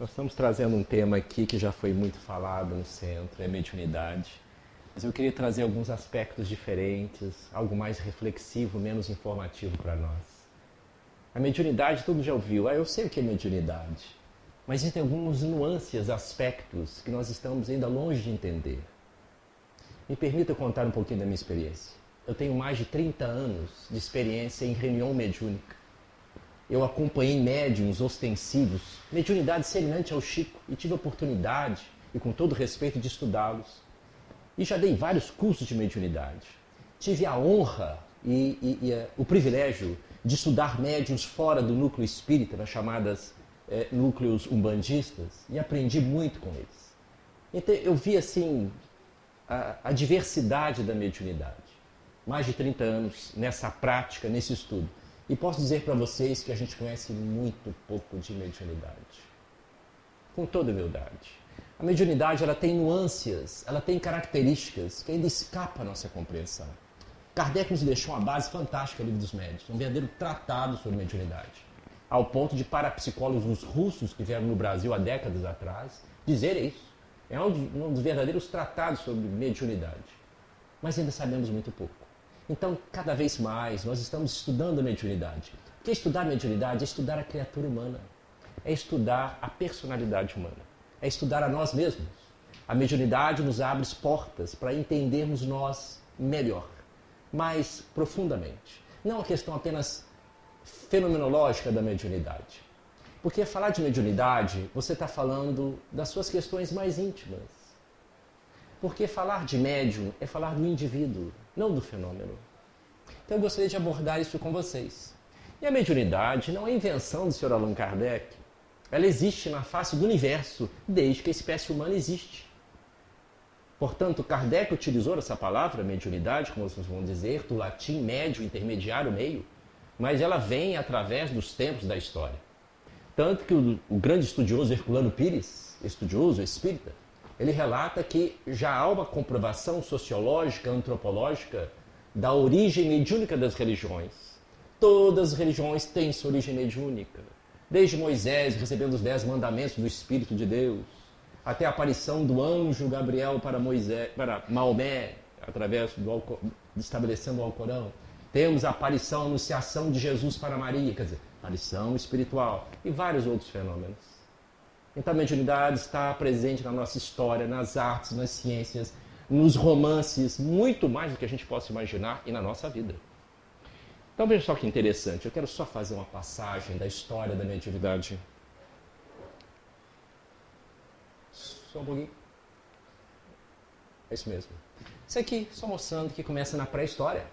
Nós estamos trazendo um tema aqui que já foi muito falado no centro, é mediunidade. Mas eu queria trazer alguns aspectos diferentes, algo mais reflexivo, menos informativo para nós. A mediunidade, todo já ouviu. Eu sei o que é mediunidade. Mas existem algumas nuances, aspectos que nós estamos ainda longe de entender. Me permita contar um pouquinho da minha experiência. Eu tenho mais de 30 anos de experiência em reunião mediúnica. Eu acompanhei médiuns ostensivos, mediunidade semelhante ao Chico, e tive a oportunidade, e com todo respeito, de estudá-los. E já dei vários cursos de mediunidade. Tive a honra e o privilégio de estudar médiuns fora do núcleo espírita, nas chamadas núcleos umbandistas, e aprendi muito com eles. Então eu vi assim a diversidade da mediunidade. Mais de 30 anos nessa prática, nesse estudo. E posso dizer para vocês que a gente conhece muito pouco de mediunidade. Com toda humildade. A mediunidade ela tem nuances, ela tem características que ainda escapam à nossa compreensão. Kardec nos deixou uma base fantástica no Livro dos Médiuns, um verdadeiro tratado sobre mediunidade. Ao ponto de parapsicólogos russos que vieram no Brasil há décadas atrás dizerem isso. É um dos verdadeiros tratados sobre mediunidade. Mas ainda sabemos muito pouco. Então, cada vez mais, nós estamos estudando a mediunidade. Porque estudar a mediunidade é estudar a criatura humana. É estudar a personalidade humana. É estudar a nós mesmos. A mediunidade nos abre portas para entendermos nós melhor, mais profundamente. Não uma questão apenas fenomenológica da mediunidade. Porque falar de mediunidade, você está falando das suas questões mais íntimas. Porque falar de médium é falar do indivíduo, não do fenômeno. Então eu gostaria de abordar isso com vocês. E a mediunidade não é invenção do Sr. Allan Kardec. Ela existe na face do universo desde que a espécie humana existe. Portanto, Kardec utilizou essa palavra, mediunidade, como vocês vão dizer, do latim médio, intermediário, meio, mas ela vem através dos tempos da história. Tanto que o grande estudioso Herculano Pires, estudioso espírita, ele relata que já há uma comprovação sociológica, antropológica, da origem mediúnica das religiões. Todas as religiões têm sua origem mediúnica. Desde Moisés recebendo os 10 mandamentos do Espírito de Deus, até a aparição do anjo Gabriel para Maomé, através estabelecendo o Alcorão. Temos a aparição, a anunciação de Jesus para Maria, quer dizer, aparição espiritual, e vários outros fenômenos. Então a mediunidade está presente na nossa história, nas artes, nas ciências, nos romances, muito mais do que a gente possa imaginar, e na nossa vida. Então veja só que interessante, eu quero só fazer uma passagem da história da mediunidade. Só um pouquinho. É isso mesmo. Isso aqui, só mostrando que começa na pré-história.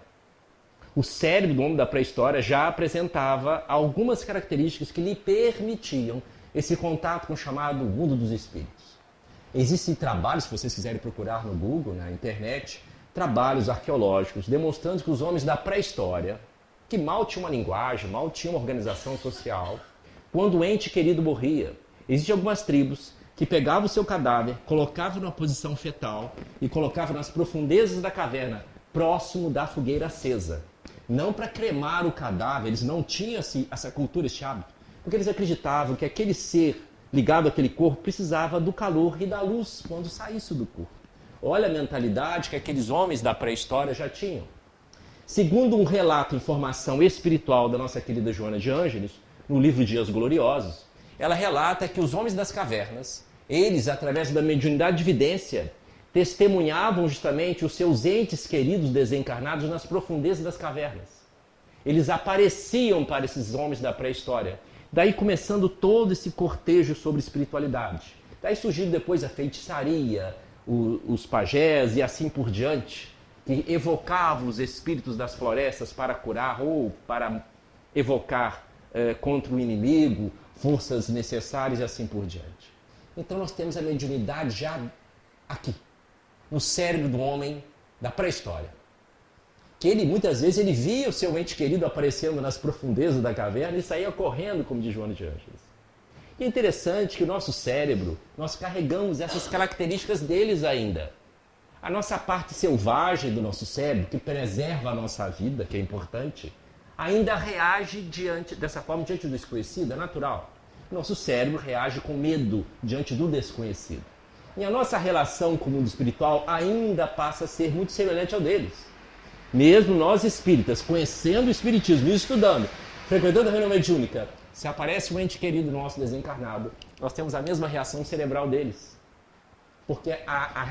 O cérebro do homem da pré-história já apresentava algumas características que lhe permitiam esse contato com o chamado mundo dos espíritos. Existem trabalhos, se vocês quiserem procurar no Google, na internet, trabalhos arqueológicos demonstrando que os homens da pré-história, que mal tinham uma linguagem, mal tinham uma organização social, quando o ente querido morria, existem algumas tribos que pegavam o seu cadáver, colocavam numa posição fetal e colocavam nas profundezas da caverna, próximo da fogueira acesa. Não para cremar o cadáver, eles não tinham essa cultura, esse hábito, porque eles acreditavam que aquele ser ligado àquele corpo precisava do calor e da luz quando saísse do corpo. Olha a mentalidade que aqueles homens da pré-história já tinham. Segundo um relato, informação espiritual da nossa querida Joana de Ângeles, no livro Dias Gloriosos, ela relata que os homens das cavernas, eles, através da mediunidade de vidência, testemunhavam justamente os seus entes queridos desencarnados nas profundezas das cavernas. Eles apareciam para esses homens da pré-história. Daí começando todo esse cortejo sobre espiritualidade. Daí surgiu depois a feitiçaria, os pajés e assim por diante, que evocavam os espíritos das florestas para curar ou para evocar contra o inimigo, forças necessárias e assim por diante. Então nós temos a mediunidade já aqui, no cérebro do homem da pré-história. Que ele, muitas vezes, ele via o seu ente querido aparecendo nas profundezas da caverna e saía correndo, como diz Joana de Ângeles. E é interessante que o nosso cérebro, nós carregamos essas características deles ainda. A nossa parte selvagem do nosso cérebro, que preserva a nossa vida, que é importante, ainda reage dessa forma diante do desconhecido, é natural. Nosso cérebro reage com medo diante do desconhecido. E a nossa relação com o mundo espiritual ainda passa a ser muito semelhante ao deles. Mesmo nós espíritas, conhecendo o espiritismo e estudando, frequentando a reunião mediúnica, se aparece um ente querido nosso desencarnado, nós temos a mesma reação cerebral deles. Porque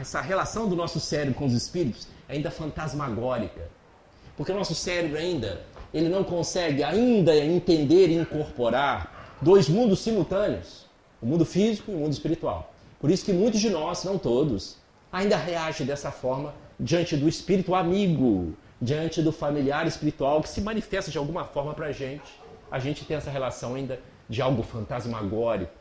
essa relação do nosso cérebro com os espíritos é ainda fantasmagórica. Porque o nosso cérebro ele não consegue ainda entender e incorporar dois mundos simultâneos, o mundo físico e o mundo espiritual. Por isso que muitos de nós, não todos, ainda reagem dessa forma diante do espírito amigo, diante do familiar espiritual que se manifesta de alguma forma para a gente. A gente tem essa relação ainda de algo fantasmagórico.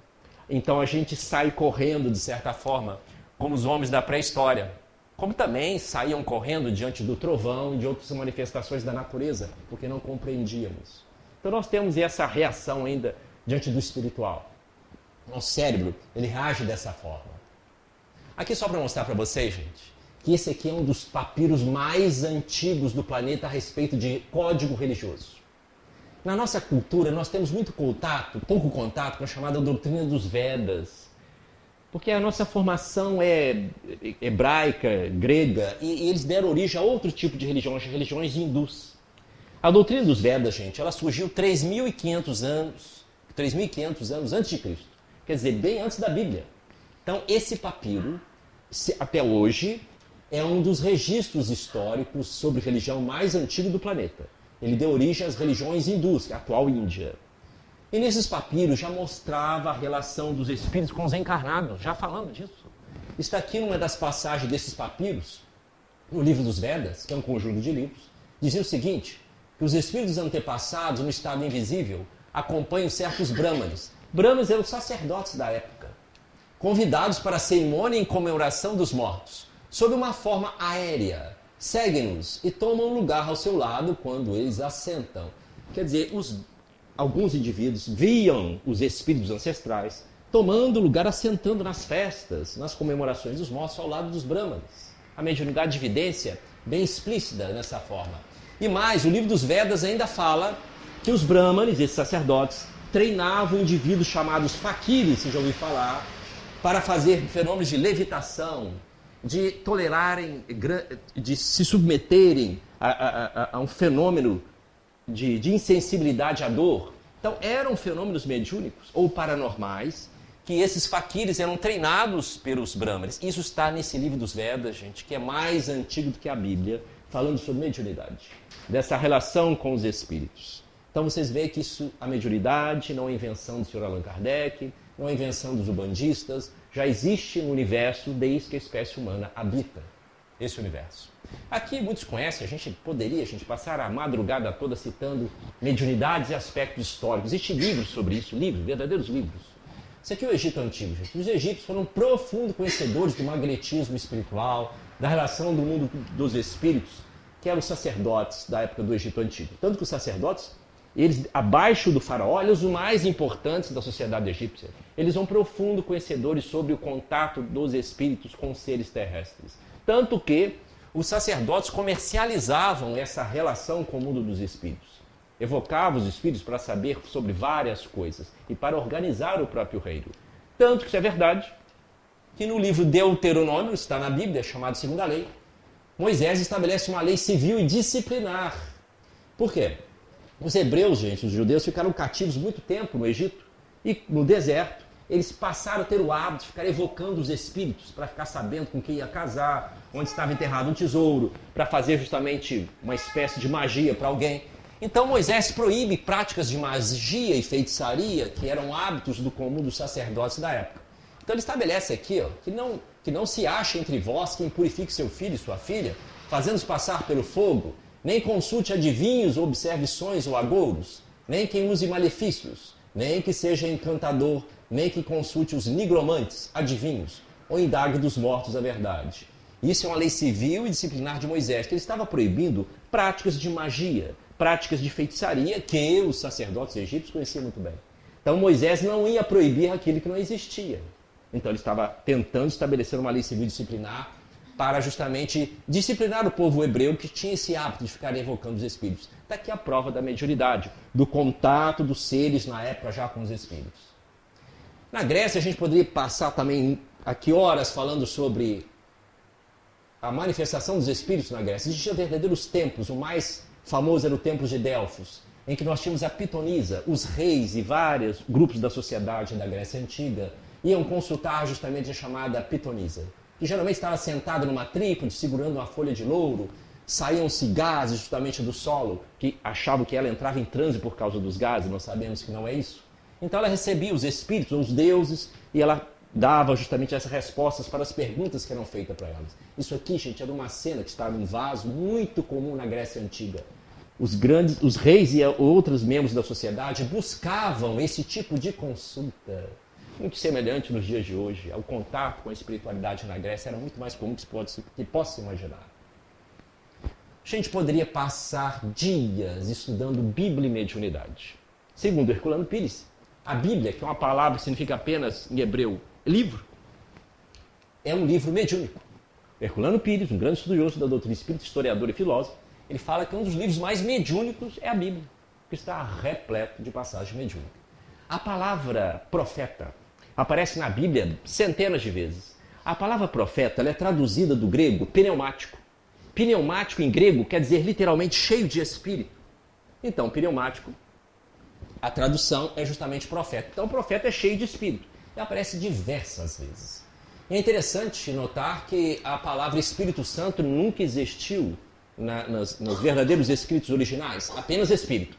Então a gente sai correndo, de certa forma, como os homens da pré-história. Como também saíam correndo diante do trovão e de outras manifestações da natureza, porque não compreendíamos. Então nós temos essa reação ainda diante do espiritual. Nosso cérebro, ele reage dessa forma. Aqui só para mostrar para vocês, gente, que esse aqui é um dos papiros mais antigos do planeta a respeito de código religioso. Na nossa cultura, nós temos pouco contato com a chamada doutrina dos Vedas, porque a nossa formação é hebraica, grega, e eles deram origem a outro tipo de religião, as religiões hindus. A doutrina dos Vedas, gente, ela surgiu 3.500 anos antes de Cristo, quer dizer, bem antes da Bíblia. Então, esse papiro, até hoje, é um dos registros históricos sobre religião mais antigo do planeta. Ele deu origem às religiões hindus, que é a atual Índia. E nesses papiros já mostrava a relação dos espíritos com os encarnados, já falando disso. Está aqui numa das passagens desses papiros, no livro dos Vedas, que é um conjunto de livros, dizia o seguinte, que os espíritos antepassados, no estado invisível, acompanham certos brahmanes. Brahmanes eram os sacerdotes da época, convidados para a cerimônia em comemoração dos mortos, sob uma forma aérea. Seguem-nos e tomam lugar ao seu lado quando eles assentam. Quer dizer, alguns indivíduos viam os espíritos ancestrais tomando lugar, assentando nas festas, nas comemorações dos mortos ao lado dos brahmanes. A mediunidade de evidência bem explícita nessa forma. E mais, o livro dos Vedas ainda fala que os brahmanes, esses sacerdotes, treinavam indivíduos chamados faquires, se já ouviu falar, para fazer fenômenos de levitação, de tolerarem, de se submeterem a um fenômeno de insensibilidade à dor. Então eram fenômenos mediúnicos ou paranormais que esses faquires eram treinados pelos brahmanes. Isso está nesse livro dos Vedas, gente, que é mais antigo do que a Bíblia, falando sobre mediunidade, dessa relação com os espíritos. Então vocês veem que a mediunidade não é invenção do Sr. Allan Kardec, não é invenção dos ubandistas, já existe no universo desde que a espécie humana habita esse universo. Aqui muitos conhecem, a gente poderia passar a madrugada toda citando mediunidades e aspectos históricos. Existem livros sobre isso, verdadeiros livros. Isso aqui é o Egito Antigo, gente. Os egípcios foram profundos conhecedores do magnetismo espiritual, da relação do mundo dos espíritos, que eram os sacerdotes da época do Egito Antigo. Tanto que os sacerdotes, eles, abaixo do faraó, eles os mais importantes da sociedade egípcia. Eles são profundos conhecedores sobre o contato dos espíritos com seres terrestres. Tanto que os sacerdotes comercializavam essa relação com o mundo dos espíritos. Evocavam os espíritos para saber sobre várias coisas e para organizar o próprio reino. Tanto que isso é verdade, que no livro Deuteronômio, está na Bíblia, chamado Segunda Lei, Moisés estabelece uma lei civil e disciplinar. Por quê? Os hebreus, gente, os judeus, ficaram cativos muito tempo no Egito e no deserto. Eles passaram a ter o hábito de ficar evocando os espíritos para ficar sabendo com quem ia casar, onde estava enterrado um tesouro, para fazer justamente uma espécie de magia para alguém. Então Moisés proíbe práticas de magia e feitiçaria, que eram hábitos do comum dos sacerdotes da época. Então ele estabelece aqui que não se ache entre vós quem purifique seu filho e sua filha, fazendo-os passar pelo fogo, nem consulte adivinhos ou observe sonhos ou agouros, nem quem use malefícios, nem que seja encantador, nem que consulte os nigromantes, adivinhos, ou indague dos mortos a verdade. Isso é uma lei civil e disciplinar de Moisés, que ele estava proibindo práticas de magia, práticas de feitiçaria, que os sacerdotes egípcios conheciam muito bem. Então Moisés não ia proibir aquilo que não existia. Então ele estava tentando estabelecer uma lei civil disciplinar para justamente disciplinar o povo hebreu que tinha esse hábito de ficar evocando os espíritos. Está aqui a prova da mediunidade, do contato dos seres na época já com os espíritos. Na Grécia, a gente poderia passar também aqui horas falando sobre a manifestação dos espíritos na Grécia. Existiam verdadeiros templos, o mais famoso era o templo de Delfos, em que nós tínhamos a pitonisa, os reis e vários grupos da sociedade da Grécia Antiga iam consultar justamente a chamada pitonisa, que geralmente estava sentada numa trípode, segurando uma folha de louro. Saíam-se gases justamente do solo, que achavam que ela entrava em transe por causa dos gases, nós sabemos que não é isso. Então ela recebia os espíritos, os deuses, e ela dava justamente essas respostas para as perguntas que eram feitas para elas. Isso aqui, gente, era uma cena que estava num vaso muito comum na Grécia Antiga. Os reis e outros membros da sociedade buscavam esse tipo de consulta, muito semelhante nos dias de hoje. O contato com a espiritualidade na Grécia era muito mais comum que possa se imaginar. A gente poderia passar dias estudando Bíblia e mediunidade. Segundo Herculano Pires, a Bíblia, que é uma palavra que significa apenas em hebreu livro, é um livro mediúnico. Herculano Pires, um grande estudioso da doutrina espírita, historiador e filósofo, ele fala que um dos livros mais mediúnicos é a Bíblia, que está repleto de passagens mediúnicas. A palavra profeta aparece na Bíblia centenas de vezes. A palavra profeta ela é traduzida do grego pneumático. Pneumático em grego quer dizer literalmente cheio de espírito. Então, pneumático, a tradução é justamente profeta. Então, o profeta é cheio de espírito. E aparece diversas vezes. E é interessante notar que a palavra Espírito Santo nunca existiu nos verdadeiros escritos originais. Apenas Espírito.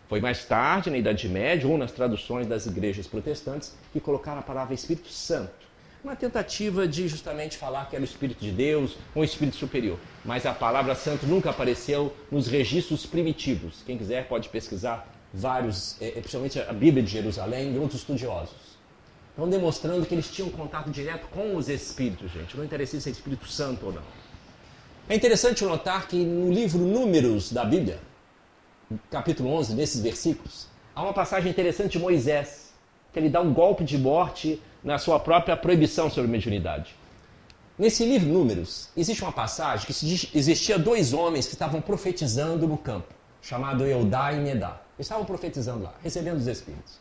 Foi mais tarde, na Idade Média, ou nas traduções das igrejas protestantes, que colocaram a palavra Espírito Santo. Uma tentativa de justamente falar que era o Espírito de Deus, um Espírito superior. Mas a palavra santo nunca apareceu nos registros primitivos. Quem quiser pode pesquisar vários, principalmente a Bíblia de Jerusalém e outros estudiosos. Estão demonstrando que eles tinham contato direto com os Espíritos, gente. Não interessa se é Espírito Santo ou não. É interessante notar que no livro Números da Bíblia, capítulo 11, nesses versículos, há uma passagem interessante de Moisés, que ele dá um golpe de morte na sua própria proibição sobre mediunidade. Nesse livro Números, existe uma passagem que existia dois homens que estavam profetizando no campo, chamado Eudá e Medá. Eles estavam profetizando lá, recebendo os Espíritos.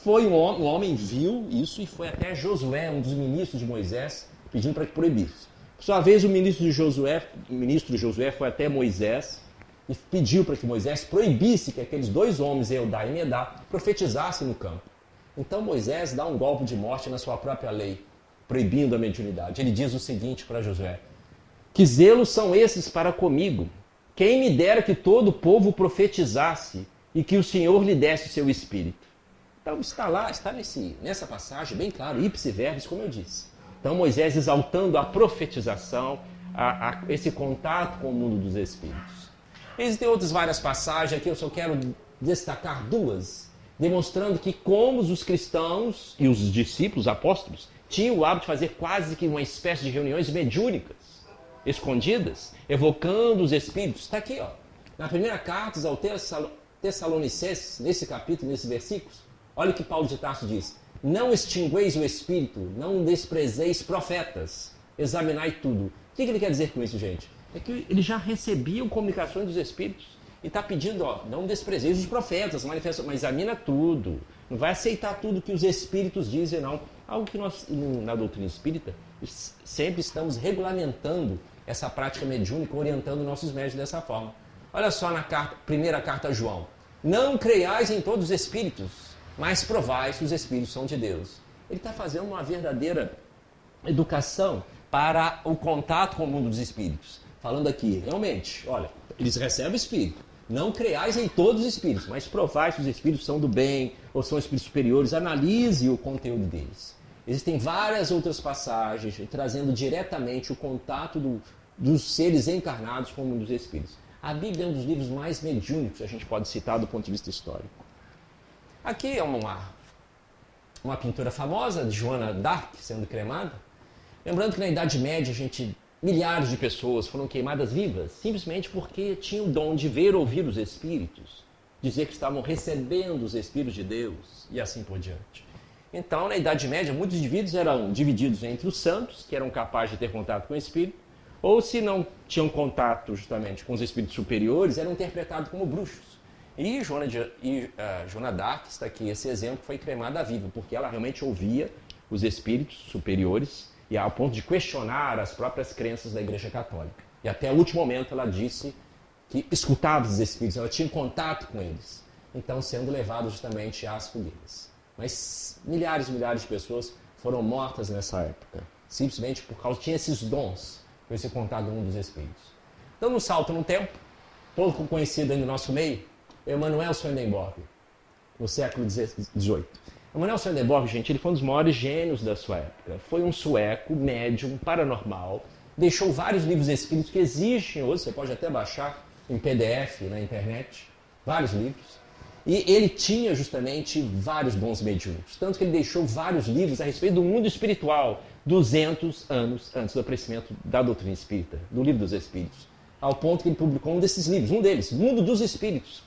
Um homem viu isso e foi até Josué, um dos ministros de Moisés, pedindo para que proibisse. Por sua vez, o ministro Josué foi até Moisés e pediu para que Moisés proibisse que aqueles dois homens, Eudá e Medá, profetizassem no campo. Então Moisés dá um golpe de morte na sua própria lei, proibindo a mediunidade. Ele diz o seguinte para Josué: que zelos são esses para comigo? Quem me dera que todo o povo profetizasse e que o Senhor lhe desse o seu espírito. Então está nessa passagem bem claro, ipse verbis, como eu disse. Então Moisés exaltando a profetização, esse contato com o mundo dos espíritos. Existem outras várias passagens aqui, eu só quero destacar duas, demonstrando que como os cristãos e os discípulos, apóstolos, tinham o hábito de fazer quase que uma espécie de reuniões mediúnicas, escondidas, evocando os espíritos. Está aqui, ó, na primeira carta aos Tessalonicenses, nesse capítulo, nesses versículos, olha o que Paulo de Tarso diz: não extingueis o espírito, não desprezeis profetas, examinai tudo. O que ele quer dizer com isso, gente? É que eles já recebiam comunicações dos espíritos. E está pedindo, ó, não desprezeis os profetas, mas examina tudo. Não vai aceitar tudo que os espíritos dizem, não. Algo que nós, na doutrina espírita, sempre estamos regulamentando essa prática mediúnica, orientando nossos médios dessa forma. Olha só na primeira carta a João: não creiais em todos os espíritos, mas provai se os espíritos são de Deus. Ele está fazendo uma verdadeira educação para o contato com o mundo dos espíritos. Falando aqui, realmente, olha, eles recebem o espírito. Não creiais em todos os espíritos, mas provai se os espíritos são do bem ou são espíritos superiores. Analise o conteúdo deles. Existem várias outras passagens trazendo diretamente o contato dos seres encarnados com o mundo dos espíritos. A Bíblia é um dos livros mais mediúnicos que a gente pode citar do ponto de vista histórico. Aqui é uma pintura famosa de Joana d'Arc sendo cremada. Lembrando que na Idade Média milhares de pessoas foram queimadas vivas, simplesmente porque tinham o dom de ver ou ouvir os espíritos, dizer que estavam recebendo os espíritos de Deus e assim por diante. Então, na Idade Média, muitos indivíduos eram divididos entre os santos, que eram capazes de ter contato com o espírito, ou se não tinham contato justamente com os espíritos superiores, eram interpretados como bruxos. E Joana d'Arc está aqui, esse exemplo foi cremada viva, porque ela realmente ouvia os espíritos superiores e ao ponto de questionar as próprias crenças da Igreja Católica. E até o último momento ela disse que escutava os espíritos, ela tinha contato com eles, então sendo levados justamente às fogueiras. Mas milhares e milhares de pessoas foram mortas nessa época, simplesmente por causa, tinha esses dons, com esse contato com um dos espíritos. Então, no salto no tempo, pouco conhecido aí no nosso meio, Emanuel Swedenborg, no século XVIII. Emanuel Swedenborg, gente, ele foi um dos maiores gênios da sua época. Foi um sueco, médium, paranormal, deixou vários livros espíritos que existem hoje, você pode até baixar em PDF na internet, vários livros. E ele tinha justamente vários bons mediúnicos, tanto que ele deixou vários livros a respeito do mundo espiritual, 200 anos antes do aparecimento da doutrina espírita, do Livro dos Espíritos, ao ponto que ele publicou um desses livros, um deles, Mundo dos Espíritos.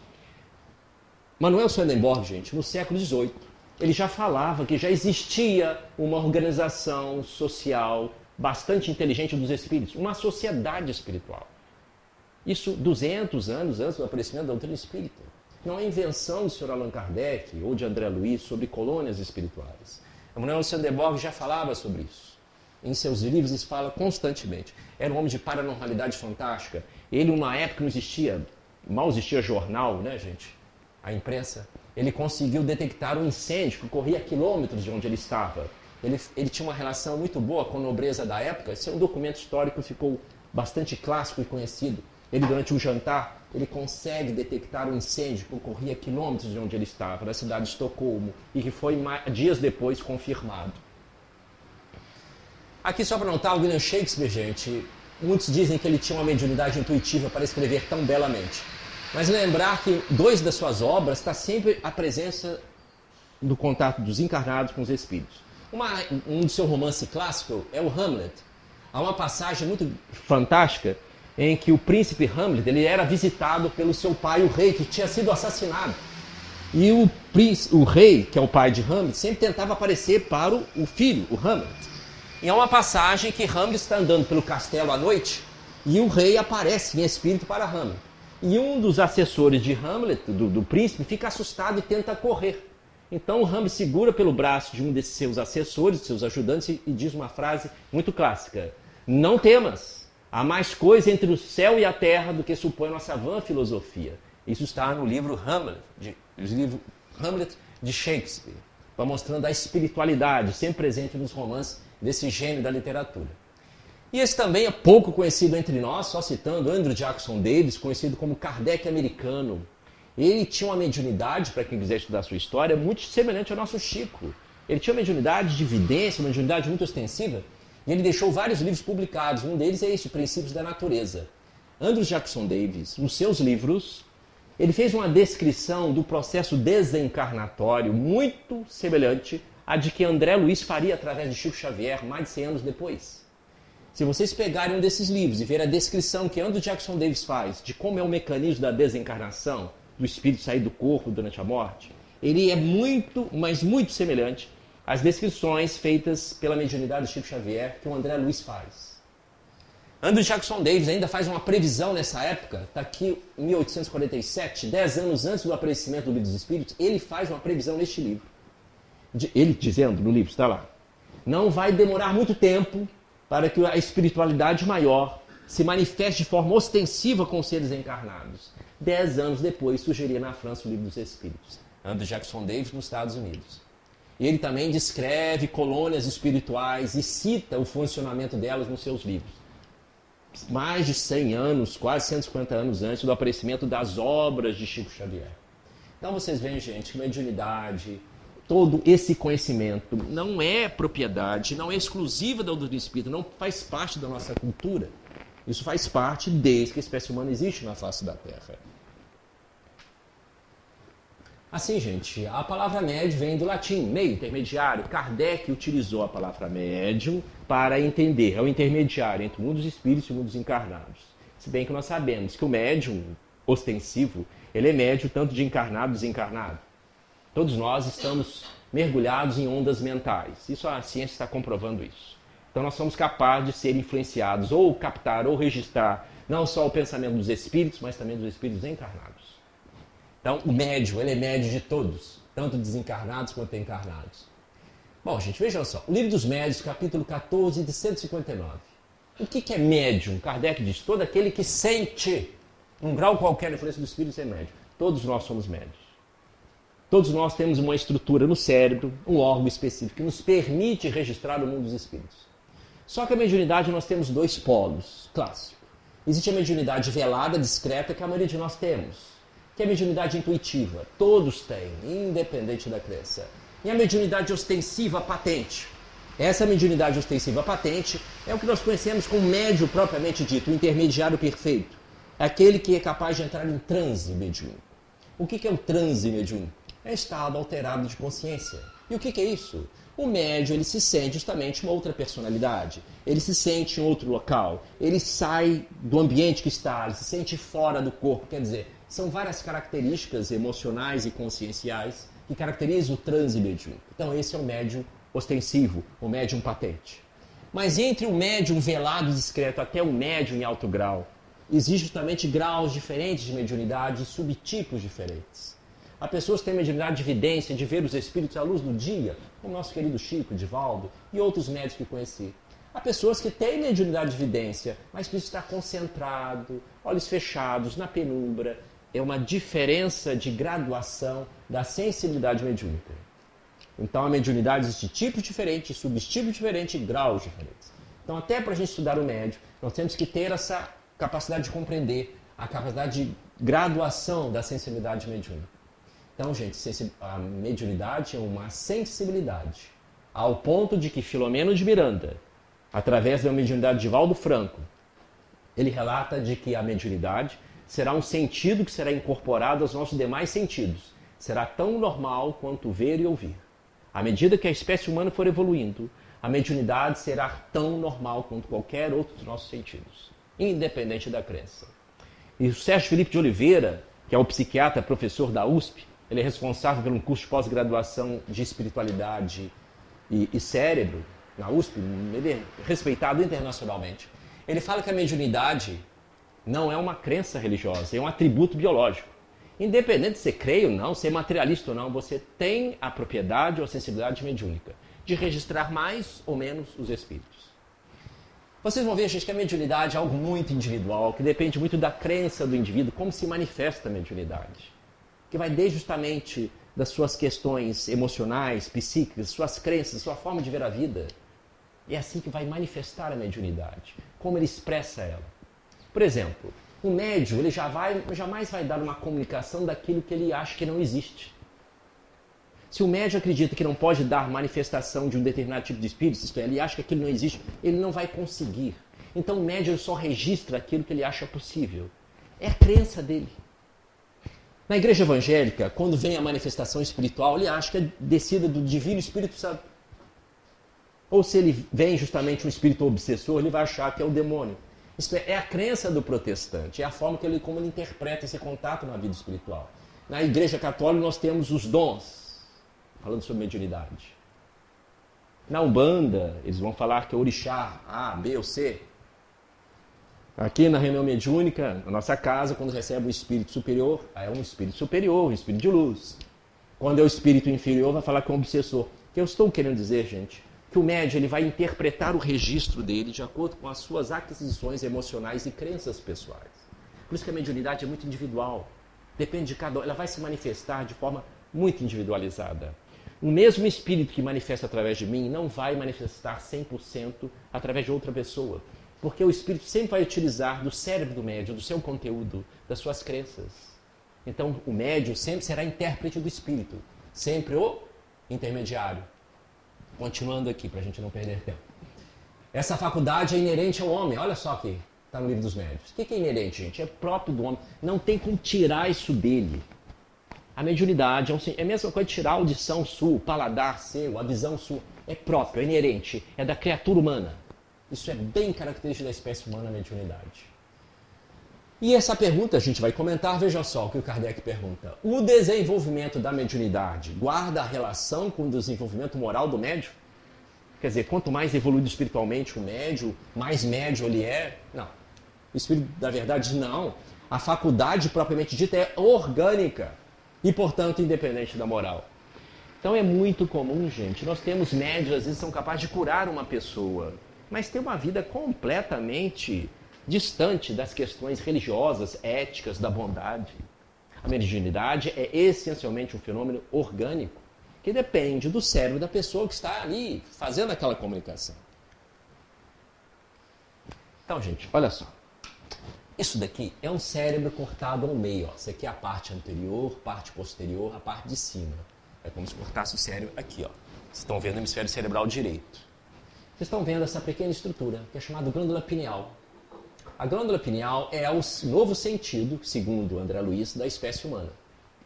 Manuel Swedenborg, gente, no século XVIII, ele já falava que já existia uma organização social bastante inteligente dos espíritos, uma sociedade espiritual. Isso 200 anos antes do aparecimento da doutrina espírita. Não é invenção do Sr. Allan Kardec ou de André Luiz sobre colônias espirituais. Manuel Swedenborg já falava sobre isso. Em seus livros, ele fala constantemente. Era um homem de paranormalidade fantástica. Ele, numa época, não existia, mal existia jornal, né, gente? A imprensa. Ele conseguiu detectar um incêndio que corria a quilômetros de onde ele estava. Ele tinha uma relação muito boa com a nobreza da época. Esse é um documento histórico que ficou bastante clássico e conhecido. Ele, durante um jantar, ele consegue detectar um incêndio que ocorria a quilômetros de onde ele estava, na cidade de Estocolmo, e que foi dias depois confirmado. Aqui, só para notar, o William Shakespeare, gente, muitos dizem que ele tinha uma mediunidade intuitiva para escrever tão belamente. Mas lembrar que 2 das suas obras está sempre a presença do contato dos encarnados com os espíritos. Um do seu romance clássico é o Hamlet. Há uma passagem muito fantástica em que o príncipe Hamlet ele era visitado pelo seu pai, o rei, que tinha sido assassinado. E o rei, que é o pai de Hamlet, sempre tentava aparecer para o filho, o Hamlet. E há uma passagem que Hamlet está andando pelo castelo à noite e o rei aparece em espírito para Hamlet. E um dos assessores de Hamlet, do príncipe, fica assustado e tenta correr. Então o Hamlet segura pelo braço de um desses seus assessores, de seus ajudantes, e diz uma frase muito clássica: "Não temas. Há mais coisa entre o céu e a terra do que supõe nossa vã filosofia." Isso está no livro Hamlet de Shakespeare, mostrando a espiritualidade sempre presente nos romances desse gênio da literatura. E esse também é pouco conhecido entre nós, só citando Andrew Jackson Davis, conhecido como Kardec americano. Ele tinha uma mediunidade, para quem quiser estudar a sua história, muito semelhante ao nosso Chico. Ele tinha uma mediunidade de vidência, uma mediunidade muito ostensiva, e ele deixou vários livros publicados. Um deles é esse, Princípios da Natureza. Andrew Jackson Davis, nos seus livros, ele fez uma descrição do processo desencarnatório muito semelhante à de que André Luiz faria através de Chico Xavier mais de 100 anos depois. Se vocês pegarem um desses livros e ver a descrição que Andrew Jackson Davis faz de como é o mecanismo da desencarnação, do espírito sair do corpo durante a morte, ele é muito, mas muito semelhante às descrições feitas pela mediunidade de Chico Xavier que o André Luiz faz. Andrew Jackson Davis ainda faz uma previsão nessa época, está aqui em 1847, 10 anos antes do aparecimento do Livro dos Espíritos, ele faz uma previsão neste livro. Ele dizendo no livro, está lá, não vai demorar muito tempo para que a espiritualidade maior se manifeste de forma ostensiva com os seres encarnados. 10 anos depois surgiria na França o Livro dos Espíritos. Andrew Jackson Davis nos Estados Unidos. E ele também descreve colônias espirituais e cita o funcionamento delas nos seus livros. Mais de 100 anos, quase 150 anos antes do aparecimento das obras de Chico Xavier. Então vocês veem, gente, que mediunidade, todo esse conhecimento não é propriedade, não é exclusiva da doutrina espírita, não faz parte da nossa cultura. Isso faz parte desde que a espécie humana existe na face da Terra. Assim, gente, a palavra médium vem do latim, meio, intermediário. Kardec utilizou a palavra médium para entender, é o intermediário entre o mundo dos espíritos e o mundo dos encarnados. Se bem que nós sabemos que o médium ostensivo, ele é médium tanto de encarnado e desencarnado. Todos nós estamos mergulhados em ondas mentais. Isso a ciência está comprovando isso. Então nós somos capazes de ser influenciados ou captar ou registrar não só o pensamento dos espíritos, mas também dos espíritos encarnados. Então, o médium, ele é médium de todos, tanto desencarnados quanto encarnados. Bom, gente, vejam só. O Livro dos Médiuns, capítulo 14, de 159. O que é médium? Kardec diz, todo aquele que sente um grau qualquer de influência do espírito é médium. Todos nós somos médios. Todos nós temos uma estrutura no cérebro, um órgão específico, que nos permite registrar o mundo dos espíritos. Só que a mediunidade nós temos dois polos clássicos. Existe a mediunidade velada, discreta, que a maioria de nós temos, que é a mediunidade intuitiva. Todos têm, independente da crença. E a mediunidade ostensiva patente. Essa mediunidade ostensiva patente é o que nós conhecemos como médium propriamente dito, o intermediário perfeito. Aquele que é capaz de entrar em transe mediúnico. O que é o transe mediúnico? É estado alterado de consciência. E o que é isso? O médium, ele se sente justamente uma outra personalidade. Ele se sente em outro local. Ele sai do ambiente que está, ele se sente fora do corpo. Quer dizer, são várias características emocionais e conscienciais que caracterizam o transe mediúnico. Então esse é o médium ostensivo, o médium patente. Mas entre o médium velado e discreto até o médium em alto grau, existem justamente graus diferentes de mediunidade e subtipos diferentes. Há pessoas que têm mediunidade de vidência, de ver os espíritos à luz do dia, como o nosso querido Chico, Divaldo e outros médios que conheci. Há pessoas que têm mediunidade de vidência, mas precisam estar concentrado, olhos fechados, na penumbra. É uma diferença de graduação da sensibilidade mediúnica. Então a mediunidade existe tipos diferentes, subtipos diferentes e graus diferentes. Então até para a gente estudar o médium, nós temos que ter essa capacidade de compreender, a capacidade de graduação da sensibilidade mediúnica. Então, gente, a mediunidade é uma sensibilidade, ao ponto de que Filomeno de Miranda, através da mediunidade de Valdo Franco, ele relata de que a mediunidade será um sentido que será incorporado aos nossos demais sentidos. Será tão normal quanto ver e ouvir. À medida que a espécie humana for evoluindo, a mediunidade será tão normal quanto qualquer outro dos nossos sentidos, independente da crença. E o Sérgio Felipe de Oliveira, que é o psiquiatra, professor da USP, ele é responsável por um curso de pós-graduação de espiritualidade e cérebro na USP, ele é respeitado internacionalmente. Ele fala que a mediunidade não é uma crença religiosa, é um atributo biológico. Independente de você crê ou não, ser materialista ou não, você tem a propriedade ou a sensibilidade mediúnica de registrar mais ou menos os espíritos. Vocês vão ver, gente, que a mediunidade é algo muito individual, que depende muito da crença do indivíduo, como se manifesta a mediunidade. Que vai desde justamente das suas questões emocionais, psíquicas, suas crenças, sua forma de ver a vida. É assim que vai manifestar a mediunidade, como ele expressa ela. Por exemplo, o médium ele jamais vai dar uma comunicação daquilo que ele acha que não existe. Se o médium acredita que não pode dar manifestação de um determinado tipo de espírito, isto é, ele acha que aquilo não existe, ele não vai conseguir. Então o médium só registra aquilo que ele acha possível. É a crença dele. Na igreja evangélica, quando vem a manifestação espiritual, ele acha que é descida do divino Espírito Santo. Ou se ele vem justamente um espírito obsessor, ele vai achar que é o demônio. Isso é a crença do protestante, é a forma como ele interpreta esse contato na vida espiritual. Na igreja católica nós temos os dons, falando sobre mediunidade. Na Umbanda, eles vão falar que é orixá, A, B ou C. Aqui na reunião mediúnica, na nossa casa, quando recebe um espírito superior, é um espírito superior, um espírito de luz. Quando é o espírito inferior, vai falar que é um obsessor. O que eu estou querendo dizer, gente, que o médium ele vai interpretar o registro dele de acordo com as suas aquisições emocionais e crenças pessoais. Por isso que a mediunidade é muito individual. Depende de cada um, ela vai se manifestar de forma muito individualizada. O mesmo espírito que manifesta através de mim não vai manifestar 100% através de outra pessoa. Porque o espírito sempre vai utilizar do cérebro do médium, do seu conteúdo, das suas crenças. Então o médium sempre será intérprete do espírito, sempre o intermediário. Continuando aqui, para a gente não perder tempo. Essa faculdade é inerente ao homem, olha só aqui, está no Livro dos Médiuns. O que é inerente, gente? É próprio do homem, não tem como tirar isso dele. A mediunidade é a mesma coisa de tirar a audição sua, o paladar seu, a visão sua. É próprio, é inerente, é da criatura humana. Isso é bem característico da espécie humana, a mediunidade. E essa pergunta a gente vai comentar, veja só o que o Kardec pergunta. O desenvolvimento da mediunidade guarda a relação com o desenvolvimento moral do médium? Quer dizer, quanto mais evoluído espiritualmente o médium, mais médium ele é? Não. O espírito da verdade, não. A faculdade propriamente dita é orgânica. e, portanto, independente da moral. Então é muito comum, gente, nós temos médios, às vezes, são capazes de curar uma pessoa, mas tem uma vida completamente distante das questões religiosas, éticas, da bondade. A mediunidade é essencialmente um fenômeno orgânico, que depende do cérebro da pessoa que está ali fazendo aquela comunicação. Então, gente, olha só. Isso daqui é um cérebro cortado ao meio. Ó. Isso aqui é a parte anterior, parte posterior, a parte de cima. É como se cortasse o cérebro aqui. Ó. Vocês estão vendo o hemisfério cerebral direito. Vocês estão vendo essa pequena estrutura, que é chamada glândula pineal. A glândula pineal é o novo sentido, segundo André Luiz, da espécie humana.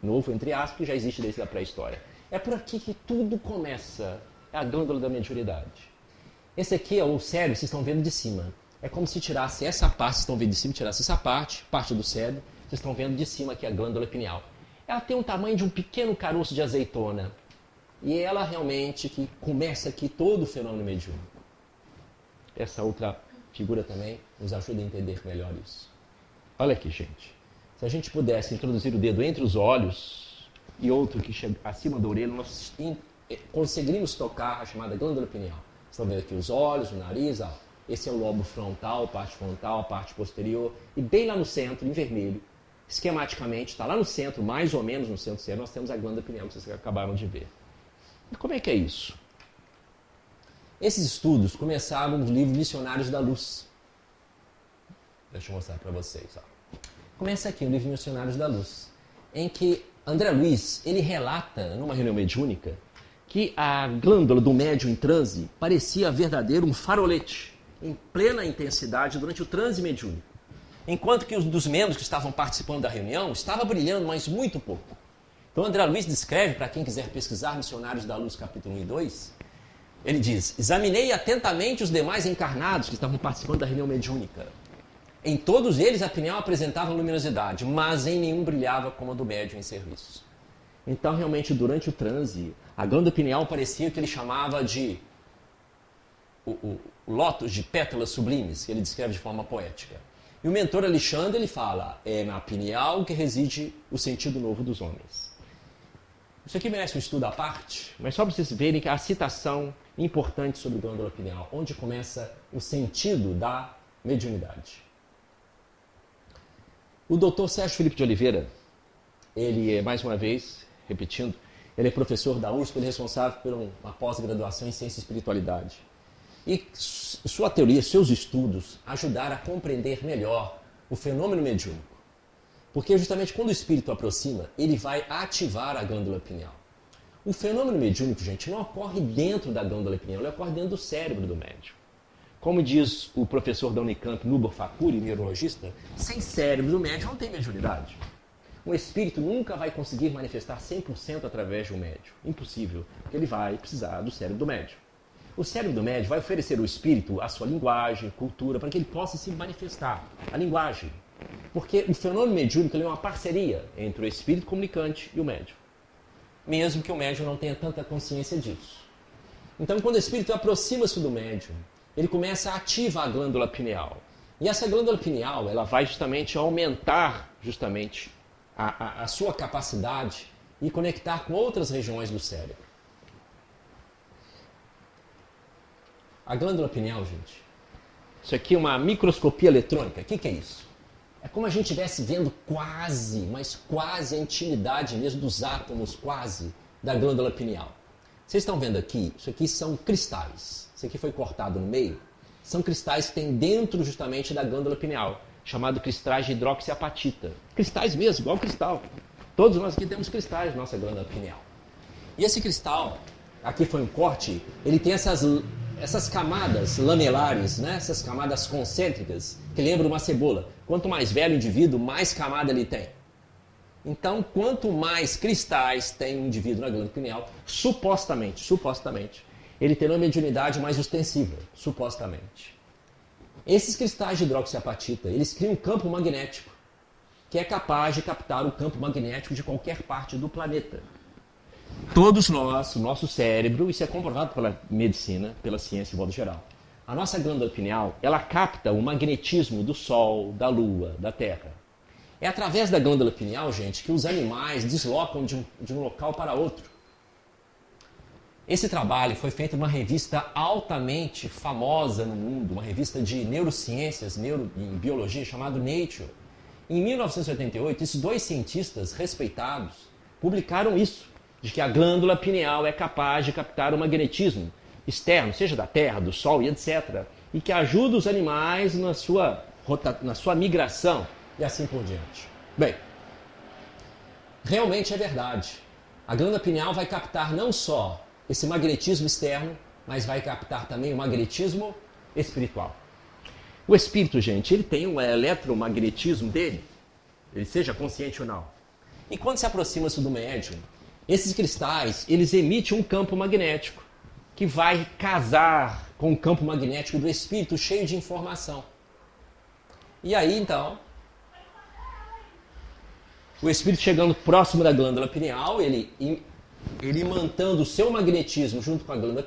Novo, entre aspas, que já existe desde a pré-história. É por aqui que tudo começa. É a glândula da mediunidade. Esse aqui é o cérebro, vocês estão vendo de cima. É como se tirasse essa parte, vocês estão vendo de cima, tirasse essa parte do cérebro, vocês estão vendo de cima aqui a glândula pineal. Ela tem o tamanho de um pequeno caroço de azeitona. E ela realmente que começa aqui todo o fenômeno mediúnico. Essa outra figura também nos ajuda a entender melhor isso. Olha aqui, gente. Se a gente pudesse introduzir o dedo entre os olhos e outro que chega acima da orelha, nós conseguiríamos tocar a chamada glândula pineal. Vocês estão vendo aqui os olhos, o nariz, esse é o lobo frontal, a parte posterior, e bem lá no centro, em vermelho, esquematicamente, está lá no centro, mais ou menos no centro do cérebro, nós temos a glândula pineal, que vocês acabaram de ver. E como é que é isso? Esses estudos começaram nos livros Missionários da Luz. Deixa eu mostrar para vocês. Ó. Começa aqui o livro Missionários da Luz, em que André Luiz, ele relata, numa reunião mediúnica, que a glândula do médium em transe parecia verdadeiro um farolete, em plena intensidade durante o transe mediúnico. Enquanto que os dos membros que estavam participando da reunião estava brilhando, mas muito pouco. Então André Luiz descreve, para quem quiser pesquisar Missionários da Luz, capítulo 1 e 2, ele diz: examinei atentamente os demais encarnados que estavam participando da reunião mediúnica. Em todos eles a pineal apresentava luminosidade, mas em nenhum brilhava como a do médium em serviço. Então realmente durante o transe, a glândula pineal parecia o que ele chamava de o lótus de pétalas sublimes, que ele descreve de forma poética. E o mentor Alexandre, ele fala, é na pineal que reside o sentido novo dos homens. Isso aqui merece um estudo à parte, mas só para vocês verem que a citação importante sobre glândula pineal, onde começa o sentido da mediunidade. O Dr. Sérgio Felipe de Oliveira, ele é, mais uma vez, repetindo, ele é professor da USP, ele é responsável por uma pós-graduação em Ciência e Espiritualidade. E sua teoria, seus estudos, ajudaram a compreender melhor o fenômeno mediúnico. Porque justamente quando o espírito aproxima, ele vai ativar a glândula pineal. O fenômeno mediúnico, gente, não ocorre dentro da glândula pineal, ele ocorre dentro do cérebro do médium. Como diz o professor da Unicamp, Nubor Fakuri, neurologista, sem cérebro do médium não tem mediunidade. Um espírito nunca vai conseguir manifestar 100% através de um médium. Impossível, porque ele vai precisar do cérebro do médium. O cérebro do médium vai oferecer ao espírito a sua linguagem, cultura, para que ele possa se manifestar. A linguagem. Porque o fenômeno mediúnico é uma parceria entre o espírito comunicante e o médium. Mesmo que o médium não tenha tanta consciência disso. Então, quando o espírito aproxima-se do médium, ele começa a ativar a glândula pineal. E essa glândula pineal, ela vai justamente aumentar a sua capacidade e conectar com outras regiões do cérebro. A glândula pineal, gente, isso aqui é uma microscopia eletrônica. O que é isso? É como a gente estivesse vendo quase, mas quase a intimidade mesmo dos átomos, quase, da glândula pineal. Vocês estão vendo aqui? Isso aqui são cristais. Isso aqui foi cortado no meio. São cristais que tem dentro justamente da glândula pineal, chamado cristais de hidroxiapatita. Cristais mesmo, igual cristal. Todos nós aqui temos cristais na nossa glândula pineal. E esse cristal, aqui foi um corte, ele tem essas camadas lamelares, né? Essas camadas concêntricas, que lembram uma cebola. Quanto mais velho o indivíduo, mais camada ele tem. Então, quanto mais cristais tem um indivíduo na glândula pineal, supostamente, ele terá uma mediunidade mais ostensiva, supostamente. Esses cristais de hidroxiapatita, eles criam um campo magnético, que é capaz de captar o campo magnético de qualquer parte do planeta. Todos nós, o nosso cérebro, isso é comprovado pela medicina, pela ciência em modo geral. A nossa glândula pineal, ela capta o magnetismo do Sol, da Lua, da Terra. É através da glândula pineal, gente, que os animais deslocam de um local para outro. Esse trabalho foi feito numa revista altamente famosa no mundo, uma revista de neurociências, e biologia, chamada Nature. Em 1988, esses dois cientistas respeitados publicaram isso, de que a glândula pineal é capaz de captar o magnetismo externo, seja da Terra, do Sol e etc., e que ajuda os animais na sua migração e assim por diante. Bem, realmente é verdade. A glândula pineal vai captar não só esse magnetismo externo, mas vai captar também o magnetismo espiritual. O espírito, gente, ele tem um eletromagnetismo dele, ele seja consciente ou não. E quando se aproxima-se do médium, esses cristais, eles emitem um campo magnético que vai casar com o campo magnético do espírito cheio de informação. E aí, então, o espírito chegando próximo da glândula pineal, ele imantando o seu magnetismo junto com a glândula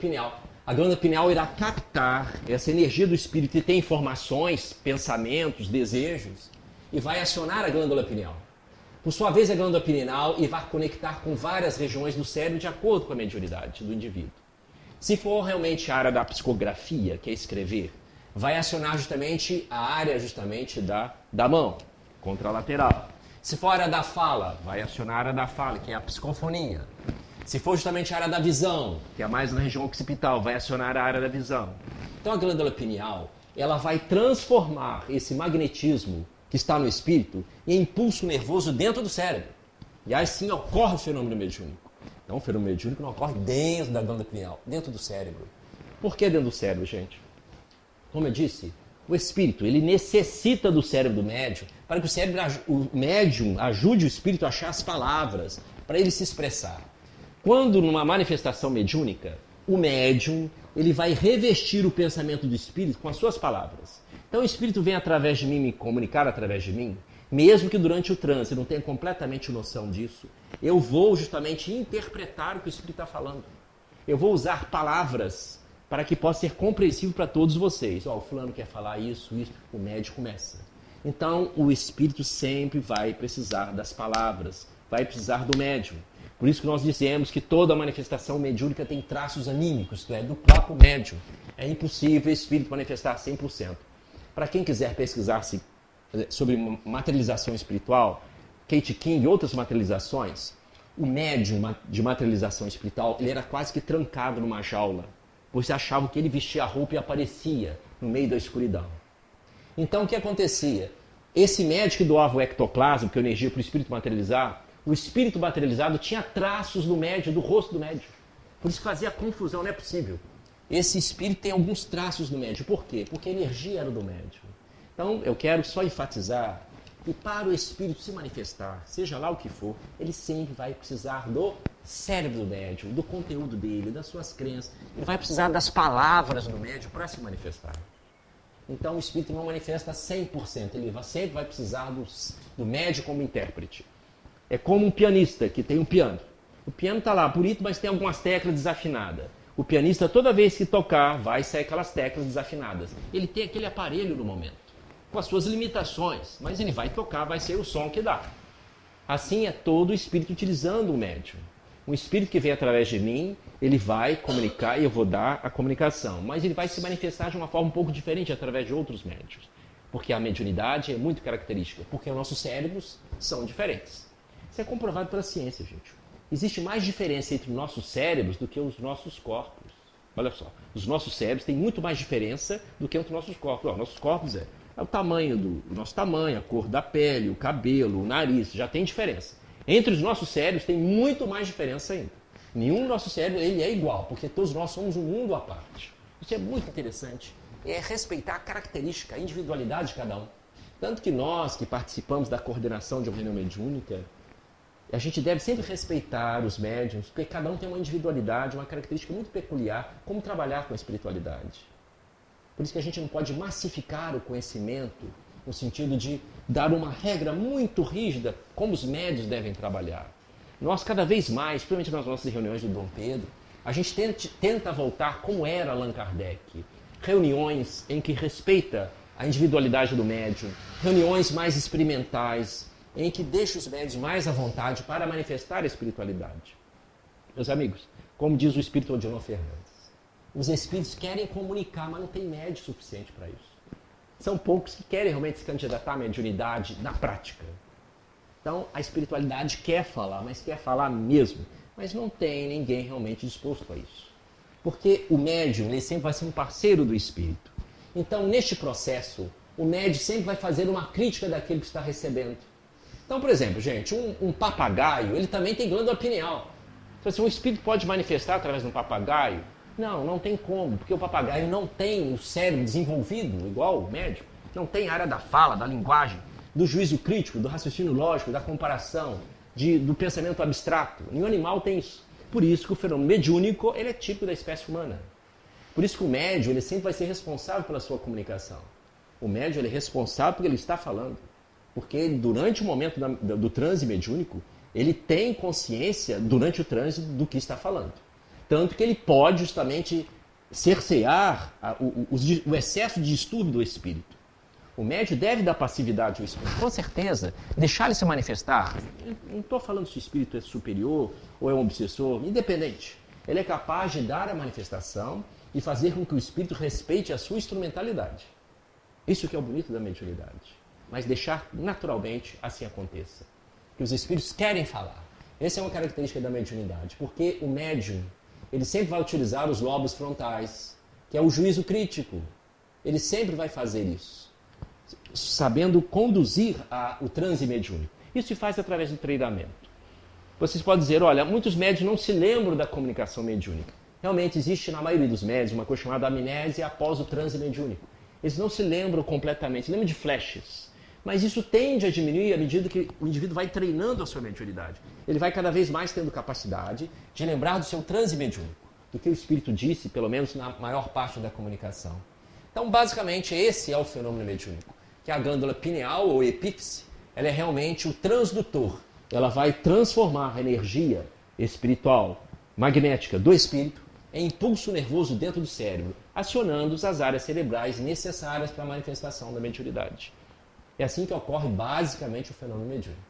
pineal irá captar essa energia do espírito e tem informações, pensamentos, desejos, e vai acionar a glândula pineal. Por sua vez, a glândula pineal vai conectar com várias regiões do cérebro de acordo com a mediunidade do indivíduo. Se for realmente a área da psicografia, que é escrever, vai acionar justamente a área da mão, contralateral. Se for a área da fala, vai acionar a área da fala, que é a psicofonia. Se for justamente a área da visão, que é mais na região occipital, vai acionar a área da visão. Então a glândula pineal, ela vai transformar esse magnetismo que está no espírito em impulso nervoso dentro do cérebro. E aí sim ocorre o fenômeno mediúnico. Então o fenômeno mediúnico não ocorre dentro da glândula pineal, dentro do cérebro. Por que dentro do cérebro, gente? Como eu disse, o espírito, ele necessita do cérebro do médium para que o médium ajude o espírito a achar as palavras, para ele se expressar. Quando numa manifestação mediúnica, o médium ele vai revestir o pensamento do espírito com as suas palavras. Então o espírito vem através de mim, me comunicar através de mim, mesmo que durante o transe eu não tenha completamente noção disso, eu vou justamente interpretar o que o espírito está falando. Eu vou usar palavras para que possa ser compreensível para todos vocês. O fulano quer falar isso, o médium começa. Então o espírito sempre vai precisar das palavras, vai precisar do médium. Por isso que nós dizemos que toda manifestação mediúnica tem traços anímicos, isto é, do próprio médium. É impossível o espírito manifestar 100%. Para quem quiser pesquisar sobre materialização espiritual, Kate King e outras materializações, o médium de materialização espiritual ele era quase que trancado numa jaula, pois se achavam que ele vestia a roupa e aparecia no meio da escuridão. Então o que acontecia? Esse médium que doava o ectoplasma, que é a energia para o espírito materializar, o espírito materializado tinha traços no médium, do rosto do médium. Por isso fazia confusão, não é possível. Esse espírito tem alguns traços no médium. Por quê? Porque a energia era do médium. Então, eu quero só enfatizar que para o espírito se manifestar, seja lá o que for, ele sempre vai precisar do cérebro do médium, do conteúdo dele, das suas crenças. Ele vai precisar das palavras do médium para se manifestar. Então, o espírito não manifesta 100%. Ele sempre vai precisar do médium como intérprete. É como um pianista que tem um piano. O piano está lá bonito, mas tem algumas teclas desafinadas. O pianista, toda vez que tocar, vai sair aquelas teclas desafinadas. Ele tem aquele aparelho no momento, com as suas limitações, mas ele vai tocar, vai ser o som que dá. Assim é todo o espírito utilizando o médium. Um espírito que vem através de mim, ele vai comunicar e eu vou dar a comunicação. Mas ele vai se manifestar de uma forma um pouco diferente através de outros médios. Porque a mediunidade é muito característica, porque os nossos cérebros são diferentes. Isso é comprovado pela ciência, gente. Existe mais diferença entre os nossos cérebros do que os nossos corpos. Olha só, os nossos cérebros têm muito mais diferença do que entre os nossos corpos. Nossos corpos é o tamanho o nosso tamanho, a cor da pele, o cabelo, o nariz, já tem diferença. Entre os nossos cérebros tem muito mais diferença ainda. Nenhum do nosso cérebro ele é igual, porque todos nós somos um mundo à parte. Isso é muito interessante. É respeitar a característica, a individualidade de cada um. Tanto que nós que participamos da coordenação de uma reunião mediúnica, a gente deve sempre respeitar os médiuns, porque cada um tem uma individualidade, uma característica muito peculiar, como trabalhar com a espiritualidade. Por isso que a gente não pode massificar o conhecimento, no sentido de dar uma regra muito rígida, como os médiuns devem trabalhar. Nós, cada vez mais, principalmente nas nossas reuniões do Dom Pedro, a gente tenta voltar como era Allan Kardec. Reuniões em que respeita a individualidade do médium, reuniões mais experimentais, em que deixa os médios mais à vontade para manifestar a espiritualidade. Meus amigos, como diz o espírito Odilon Fernandes, os espíritos querem comunicar, mas não tem médio suficiente para isso. São poucos que querem realmente se candidatar à mediunidade na prática. Então, a espiritualidade quer falar, mas quer falar mesmo. Mas não tem ninguém realmente disposto a isso. Porque o médium, ele sempre vai ser um parceiro do espírito. Então, neste processo, o médium sempre vai fazer uma crítica daquele que está recebendo. Então, por exemplo, gente, um papagaio, ele também tem glândula pineal. Então, assim, um espírito pode manifestar através de um papagaio? Não, não tem como, porque o papagaio não tem o cérebro desenvolvido, igual o médium. Não tem a área da fala, da linguagem, do juízo crítico, do raciocínio lógico, da comparação, do pensamento abstrato. Nenhum animal tem isso. Por isso que o fenômeno mediúnico ele é típico da espécie humana. Por isso que o médium ele sempre vai ser responsável pela sua comunicação. O médium ele é responsável porque ele está falando. Porque durante o momento do transe mediúnico, ele tem consciência durante o transe do que está falando. Tanto que ele pode justamente cercear o excesso de distúrbio do espírito. O médium deve dar passividade ao espírito, com certeza, deixar ele se manifestar. Eu não estou falando se o espírito é superior ou é um obsessor, independente. Ele é capaz de dar a manifestação e fazer com que o espírito respeite a sua instrumentalidade. Isso que é o bonito da mediunidade. Mas deixar naturalmente assim aconteça. Que os espíritos querem falar. Essa é uma característica da mediunidade, porque o médium ele sempre vai utilizar os lobos frontais, que é o juízo crítico. Ele sempre vai fazer isso, sabendo conduzir o transe mediúnico. Isso se faz através do treinamento. Vocês podem dizer, olha, muitos médiuns não se lembram da comunicação mediúnica. Realmente existe na maioria dos médiuns uma coisa chamada amnésia após o transe mediúnico. Eles não se lembram completamente, lembram de flashes. Mas isso tende a diminuir à medida que o indivíduo vai treinando a sua mediunidade. Ele vai cada vez mais tendo capacidade de lembrar do seu transe mediúnico, do que o espírito disse, pelo menos na maior parte da comunicação. Então, basicamente, esse é o fenômeno mediúnico, que a glândula pineal ou epífise, ela é realmente o transdutor. Ela vai transformar a energia espiritual, magnética do espírito em impulso nervoso dentro do cérebro, acionando as áreas cerebrais necessárias para a manifestação da mediunidade. É assim que ocorre basicamente o fenômeno mediúnico.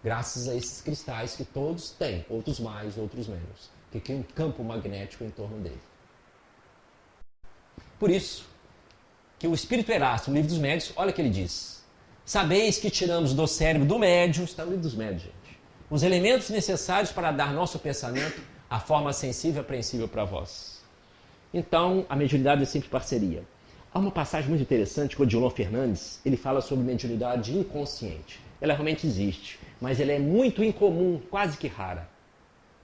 Graças a esses cristais que todos têm, outros mais, outros menos, que tem um campo magnético em torno dele. Por isso, que o Espírito Erasto, no Livro dos Médiuns, olha o que ele diz. Sabeis que tiramos do cérebro do médium, está no Livro dos Médiuns, gente, os elementos necessários para dar nosso pensamento a forma sensível e apreensível para vós. Então, a mediunidade é sempre parceria. Há uma passagem muito interessante que o Odilon Fernandes, ele fala sobre mediunidade inconsciente. Ela realmente existe, mas ela é muito incomum, quase que rara.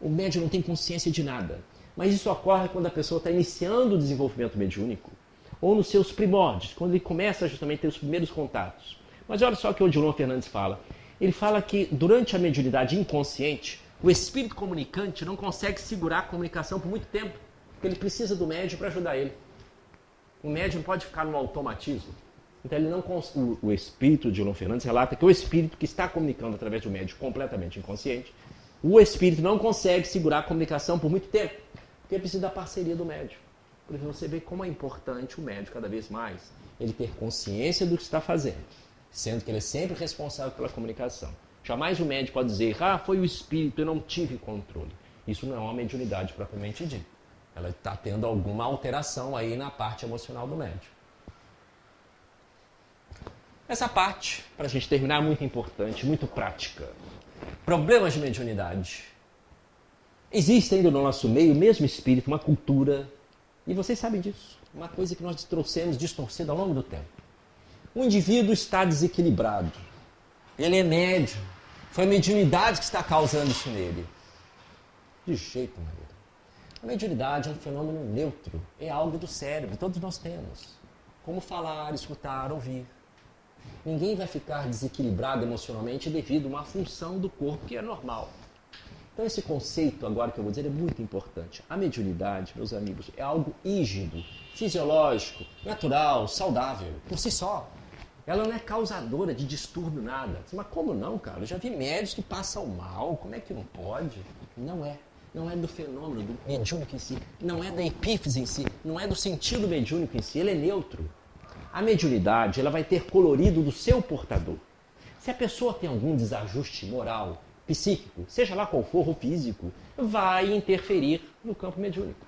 O médium não tem consciência de nada, mas isso ocorre quando a pessoa está iniciando o desenvolvimento mediúnico, ou nos seus primórdios, quando ele começa justamente a ter os primeiros contatos. Mas olha só o que o Odilon Fernandes fala. Ele fala que durante a mediunidade inconsciente, o espírito comunicante não consegue segurar a comunicação por muito tempo, porque ele precisa do médium para ajudar ele. O médium pode ficar no automatismo. Então ele não o espírito de Odilon Fernandes relata que o espírito que está comunicando através do médium completamente inconsciente, o espírito não consegue segurar a comunicação por muito tempo, porque precisa da parceria do médium. Por isso você vê como é importante o médium cada vez mais ele ter consciência do que está fazendo, sendo que ele é sempre responsável pela comunicação. Jamais o médium pode dizer, foi o espírito, eu não tive controle. Isso não é uma mediunidade propriamente dita. Ela está tendo alguma alteração aí na parte emocional do médium. Essa parte, para a gente terminar, é muito importante, muito prática. Problemas de mediunidade. Existe ainda no nosso meio, o mesmo espírito, uma cultura, e vocês sabem disso, uma coisa que nós trouxemos distorcida ao longo do tempo. O indivíduo está desequilibrado. Ele é médium. Foi a mediunidade que está causando isso nele. De jeito nenhum. A mediunidade é um fenômeno neutro, é algo do cérebro, todos nós temos. Como falar, escutar, ouvir. Ninguém vai ficar desequilibrado emocionalmente devido a uma função do corpo que é normal. Então esse conceito agora que eu vou dizer é muito importante. A mediunidade, meus amigos, é algo rígido, fisiológico, natural, saudável, por si só. Ela não é causadora de distúrbio, nada. Mas como não, cara? Eu já vi médicos que passam mal, como é que não pode? Não é. Não é do fenômeno do mediúnico em si, não é da epífise em si, não é do sentido mediúnico em si, ele é neutro. A mediunidade ela vai ter colorido do seu portador. Se a pessoa tem algum desajuste moral, psíquico, seja lá qual for, ou físico, vai interferir no campo mediúnico.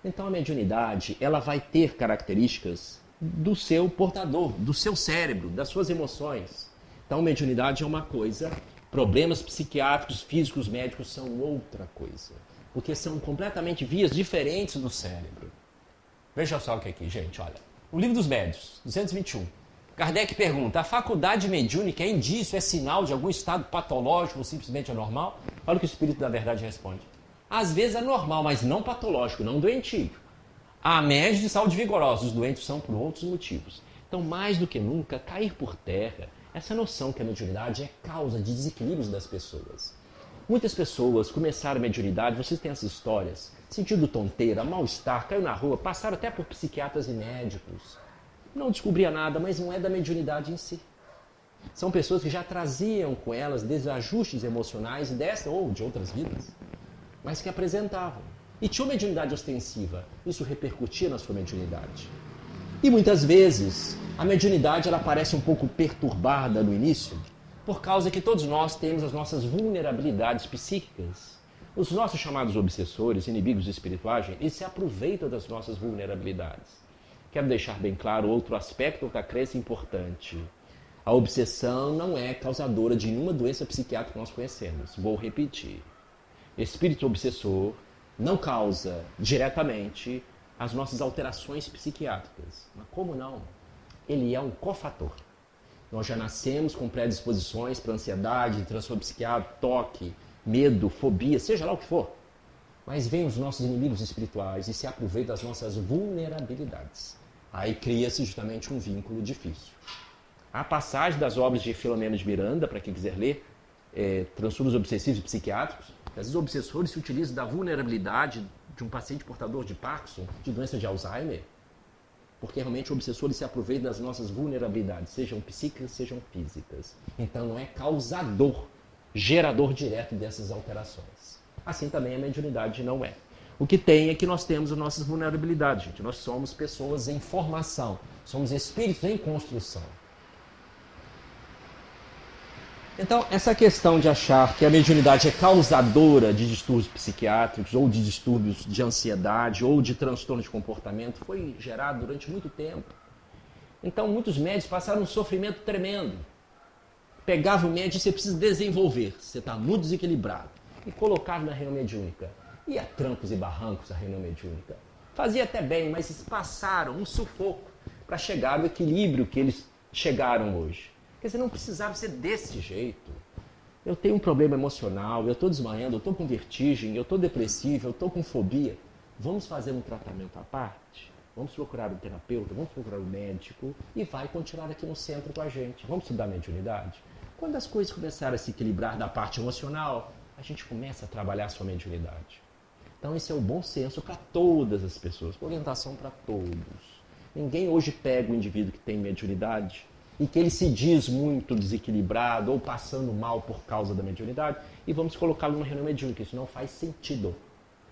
Então a mediunidade, ela vai ter características do seu portador, do seu cérebro, das suas emoções. Então mediunidade é uma coisa, problemas psiquiátricos, físicos, médicos são outra coisa. Porque são completamente vias diferentes do cérebro. Veja só o que é aqui, gente, olha. O Livro dos Médiuns, 221. Kardec pergunta, a faculdade mediúnica é indício, é sinal de algum estado patológico ou simplesmente anormal? Olha o que o Espírito da Verdade responde. Às vezes é normal, mas não patológico, não doentio. Há médios de saúde vigorosos, os doentes são por outros motivos. Então, mais do que nunca, cair por terra, essa noção que a mediunidade é causa de desequilíbrios das pessoas. Muitas pessoas começaram a mediunidade, vocês têm essas histórias, sentindo tonteira, mal-estar, caiu na rua, passaram até por psiquiatras e médicos. Não descobria nada, mas não é da mediunidade em si. São pessoas que já traziam com elas desajustes emocionais desta ou de outras vidas, mas que apresentavam. E tinha uma mediunidade ostensiva. Isso repercutia na sua mediunidade. E muitas vezes a mediunidade ela parece um pouco perturbada no início, por causa que todos nós temos as nossas vulnerabilidades psíquicas. Os nossos chamados obsessores, inimigos espirituais, eles se aproveitam das nossas vulnerabilidades. Quero deixar bem claro outro aspecto da crença importante. A obsessão não é causadora de nenhuma doença psiquiátrica que nós conhecemos. Vou repetir. Espírito obsessor não causa diretamente as nossas alterações psiquiátricas. Mas como não? Ele é um cofator. Nós já nascemos com predisposições para ansiedade, transtorno psiquiátrico, toque, medo, fobia, seja lá o que for. Mas vêm os nossos inimigos espirituais e se aproveitam das nossas vulnerabilidades. Aí cria-se justamente um vínculo difícil. A passagem das obras de Filomeno de Miranda, para quem quiser ler, transtornos obsessivos e psiquiátricos, às vezes os obsessores se utilizam da vulnerabilidade de um paciente portador de Parkinson, de doença de Alzheimer, porque realmente o obsessor se aproveita das nossas vulnerabilidades, sejam psíquicas, sejam físicas. Então não é causador, gerador direto dessas alterações. Assim também a mediunidade não é. O que tem é que nós temos as nossas vulnerabilidades, gente. Nós somos pessoas em formação, somos espíritos em construção. Então, essa questão de achar que a mediunidade é causadora de distúrbios psiquiátricos, ou de distúrbios de ansiedade, ou de transtorno de comportamento, foi gerado durante muito tempo. Então, muitos médicos passaram um sofrimento tremendo. Pegava o médico e você precisa desenvolver, você está muito desequilibrado, e colocava na reunião mediúnica. E a trancos e barrancos a reunião mediúnica. Fazia até bem, mas eles passaram um sufoco para chegar ao equilíbrio que eles chegaram hoje. Quer dizer, não precisava ser desse jeito. Eu tenho um problema emocional, eu estou desmaiando, eu estou com vertigem, eu estou depressivo, eu estou com fobia. Vamos fazer um tratamento à parte? Vamos procurar um terapeuta, vamos procurar um médico e vai continuar aqui no centro com a gente. Vamos estudar mediunidade? Quando as coisas começarem a se equilibrar da parte emocional, a gente começa a trabalhar a sua mediunidade. Então esse é o bom senso para todas as pessoas, orientação para todos. Ninguém hoje pega o indivíduo que tem mediunidade e que ele se diz muito desequilibrado ou passando mal por causa da mediunidade e vamos colocá-lo numa reunião mediúnica. Isso não faz sentido.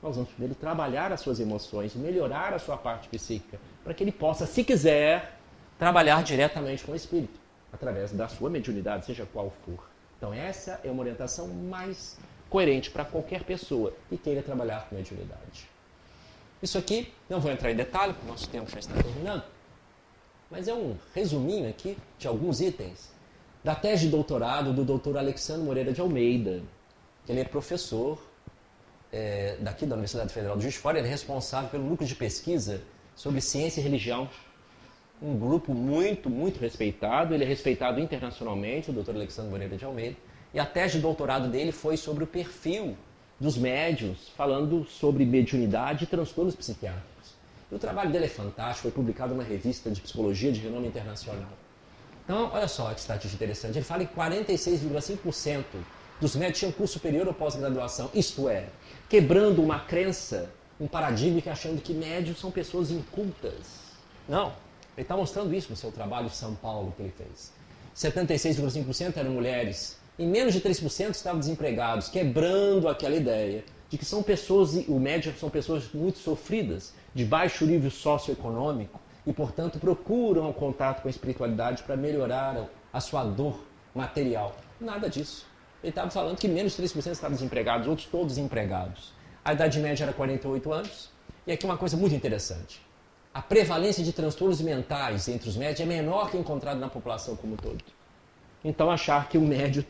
Nós vamos primeiro trabalhar as suas emoções, melhorar a sua parte psíquica, para que ele possa, se quiser, trabalhar diretamente com o espírito, através da sua mediunidade, seja qual for. Então essa é uma orientação mais coerente para qualquer pessoa que queira trabalhar com mediunidade. Isso aqui, não vou entrar em detalhe, porque o nosso tempo já está terminando, mas é um resuminho aqui de alguns itens da tese de doutorado do Dr. Alexandre Moreira de Almeida. Ele é professor daqui da Universidade Federal de Juiz de Fora, ele é responsável pelo núcleo de pesquisa sobre ciência e religião. Um grupo muito, muito respeitado, ele é respeitado internacionalmente, o Dr. Alexandre Moreira de Almeida, e a tese de doutorado dele foi sobre o perfil dos médiuns, falando sobre mediunidade e transtornos psiquiátricos. O trabalho dele é fantástico, foi publicado numa revista de psicologia de renome internacional. Então, olha só que estatística interessante. Ele fala que 46,5% dos médicos tinham curso superior ou pós-graduação. Isto é, quebrando uma crença, um paradigma que achando que médios são pessoas incultas. Não, ele está mostrando isso no seu trabalho São Paulo que ele fez. 76,5% eram mulheres e menos de 3% estavam desempregados, quebrando aquela ideia de que são pessoas, o médico são pessoas muito sofridas, de baixo nível socioeconômico e, portanto, procuram o contato com a espiritualidade para melhorar a sua dor material. Nada disso. Ele estava falando que menos de 3% estavam desempregados, outros todos empregados. A idade média era 48 anos. E aqui uma coisa muito interessante. A prevalência de transtornos mentais entre os médios é menor que encontrado na população como um todo. Então achar que o médio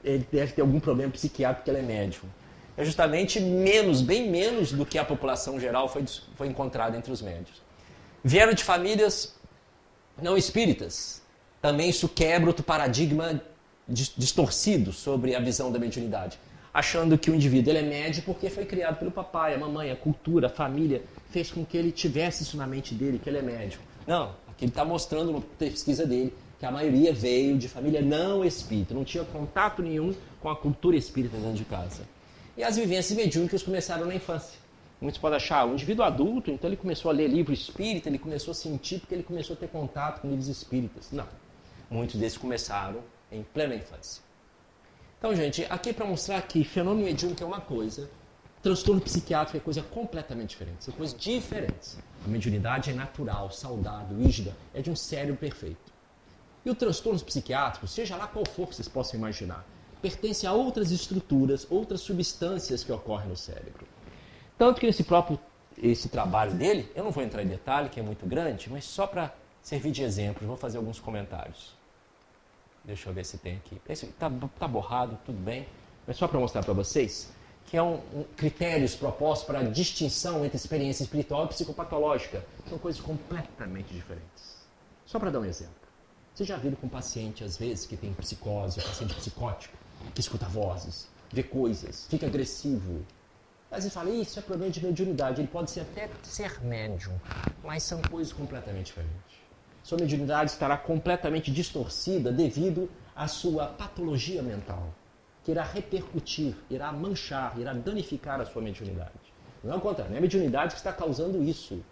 ele deve ter algum problema psiquiátrico porque ele é médium. É justamente menos, bem menos do que a população geral foi encontrada entre os médios. Vieram de famílias não espíritas. Também isso quebra outro paradigma distorcido sobre a visão da mediunidade. Achando que o indivíduo ele é médio porque foi criado pelo papai, a mamãe, a cultura, a família, fez com que ele tivesse isso na mente dele, que ele é médio. Não, aqui ele está mostrando na pesquisa dele que a maioria veio de família não espírita, não tinha contato nenhum com a cultura espírita dentro de casa. E as vivências mediúnicas começaram na infância. Muitos podem achar, um indivíduo adulto, então ele começou a ler livro espírita, ele começou a sentir porque ele começou a ter contato com livros espíritas. Não, muitos desses começaram em plena infância. Então, gente, aqui é para mostrar que fenômeno mediúnico é uma coisa, transtorno psiquiátrico é coisa completamente diferente, são coisas diferentes. A mediunidade é natural, saudável, rígida, é de um cérebro perfeito. E o transtorno psiquiátrico, seja lá qual for que vocês possam imaginar, pertence a outras estruturas, outras substâncias que ocorrem no cérebro. Tanto que esse trabalho dele, eu não vou entrar em detalhe, que é muito grande, mas só para servir de exemplo, vou fazer alguns comentários. Deixa eu ver se tem aqui. Tá borrado, tudo bem, mas só para mostrar para vocês que é critérios propostos para a distinção entre experiência espiritual e psicopatológica. São coisas completamente diferentes. Só para dar um exemplo. Vocês já viram com um paciente, às vezes, que tem psicose, um paciente psicótico, que escuta vozes, vê coisas, fica agressivo. Às vezes fala, isso é problema de mediunidade. Ele pode até ser médium, mas são coisas completamente diferentes. Sua mediunidade estará completamente distorcida devido à sua patologia mental, que irá repercutir, irá manchar, irá danificar a sua mediunidade. Não é o contrário, não é a mediunidade que está causando isso.